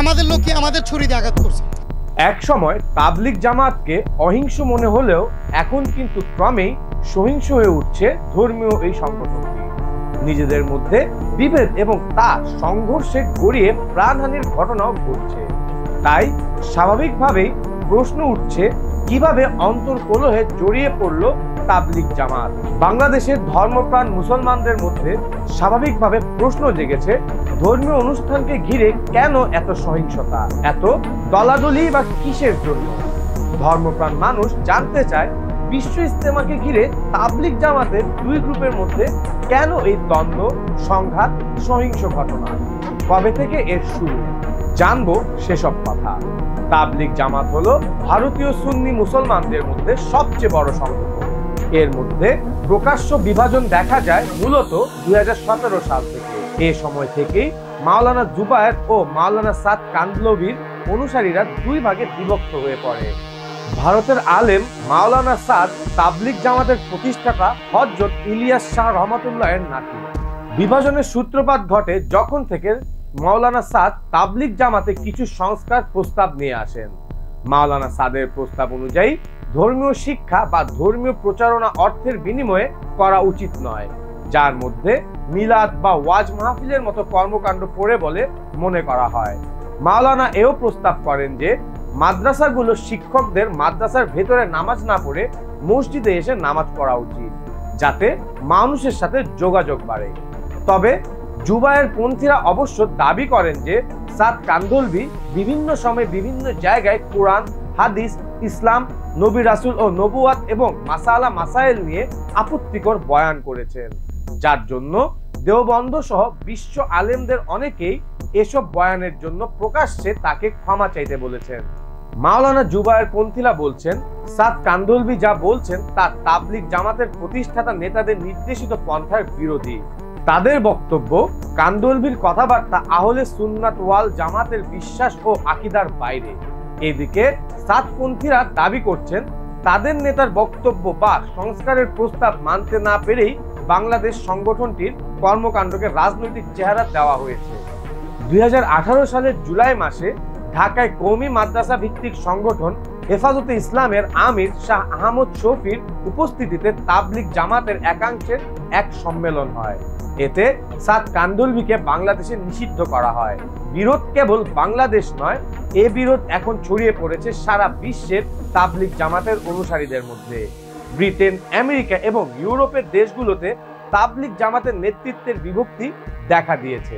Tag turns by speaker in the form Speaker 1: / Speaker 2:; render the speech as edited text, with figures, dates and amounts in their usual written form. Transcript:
Speaker 1: আমাদের লোককে আমাদের ছুরি দিয়ে আঘাত করছে।
Speaker 2: এক সময় তাবলিগ জামাতকে অহিংস মনে হলেও এখন কিন্তু ক্রমেই সহিংস হয়ে উঠছে ধর্মীয় এই সংগঠনটি। নিজেদের মধ্যে বিভেদ এবং তা সংঘর্ষে গড়িয়ে প্রাণহানির ঘটনাও ঘটছে। তাই স্বাভাবিকভাবেই প্রশ্ন উঠছে, কিভাবে অন্তর্কলহে জড়িয়ে পড়ল তাবলিগ জামাত। বাংলাদেশের ধর্মপ্রাণ মুসলমানদের মধ্যে স্বাভাবিকভাবে প্রশ্ন জেগেছে, ধর্মীয় অনুষ্ঠানকে ঘিরে কেন এত সহিংসতা, এত দলাদলি বা কিসের জন্য? ধর্মপ্রাণ মানুষ জানতে চায়, বিশ্ব ইজতেমাকে ঘিরে তাবলিগ জামাতের দুই গ্রুপের মধ্যে কেন এই দ্বন্দ্ব, সংঘাত, সহিংস ঘটনা? কবে থেকে এর শুরু? জানবো সেসব কথা। তাবলিগ জামাত হলো ভারতীয় সুন্নি মুসলমানদের মধ্যে সবচেয়ে বড় সংগঠন। এর মধ্যে প্রকাশ্য বিভাজন দেখা যায় মূলত 2017 সাল থেকে। এ সময় থেকেই মাওলানা জুবায়ের ও মাওলানা সাদ কান্দলভির অনুসারীরা দুই ভাগে বিভক্ত হয়ে পড়ে। ভারতের আলেম মাওলানা সাদ তাবলিগ জামাতের প্রতিষ্ঠাতা হযরত ইলিয়াস শাহ রহমাতুল্লাহের নাতি। বিভাজনের সূত্রপাত ঘটে যখন থেকে মাওলানা সাদ তাবলিগ জামাতে কিছু সংস্কার প্রস্তাব নিয়ে আসেন। মাওলানা সাদের প্রস্তাব অনুযায়ী ধর্মীয় শিক্ষা বা ধর্মীয় প্রচারণা অর্থের বিনিময়ে করা উচিত নয়, যার মধ্যে মিলাদ বা ওয়াজ মাহফিলের মতো কর্মকাণ্ড পড়ে বলে মনে করা হয়। মাওলানা এও প্রস্তাব করেন যে মাদ্রাসাগুলো শিক্ষকদের মাদ্রাসার ভেতরে নামাজ না পড়ে মসজিদে এসে নামাজ পড়া উচিত, যাতে মানুষের সাথে যোগাযোগ বাড়ে। তবে জুবায়ের পন্থীরা অবশ্য দাবি করেন যে সাদ কান্দলভি বিভিন্ন সময় বিভিন্ন জায়গায় কোরআন, হাদিস, ইসলাম, নবী রাসূল ও নবুয়াত এবং মাসালা মাসাইল নিয়ে আপত্তিকর বয়ান করেছেন, যার জন্য দেওবন্দ সহ বিশ্ব আলেমদের অনেকেই এসব বয়ানের জন্য প্রকাশ্যে তাকে ক্ষমা চাইতে বলেছেন। মাওলানা জুবায়ের পন্থীরা বলছেন, সাদ কান্দলভি যা বলছেন তা তাবলিগ জামাতের প্রতিষ্ঠাতা নেতাদের নির্দেশিত পন্থার বিরোধী। তাদের বক্তব্য, কান্দলভির কথাবার্তা আহলে সুন্নাত ওয়াল জামাতের বিশ্বাস ও আকীদার বাইরে। এদিকে সাদপন্থীরা দাবি করছেন, তাদের নেতার বক্তব্য বা সংস্কারের প্রস্তাব মানতে না পেরেই বাংলাদেশ সংগঠনটির কর্মকাণ্ডকে রাজনৈতিক চেহারা দেওয়া হয়েছে। 2018 সালের জুলাই মাসে ঢাকায় কওমি মাদ্রাসা ভিত্তিক সংগঠন হেফাজতে ইসলামের আমির শাহ আহমদ শফির উপস্থিতিতে তাবলিগ জামাতের একাংশের এক সম্মেলন হয়। এতে সাদ কান্দলভিকে বাংলাদেশে নিষিদ্ধ করা হয়। বিরোধ কেবল বাংলাদেশ নয়, এ বিরোধ এখন ছড়িয়ে পড়েছে সারা বিশ্বের তাবলিগ জামাতের অনুসারীদের মধ্যে। ব্রিটেন, আমেরিকা এবং ইউরোপের দেশগুলোতে তাবলিগ জামাতের নেতৃত্বের বিভক্তি দেখা দিয়েছে।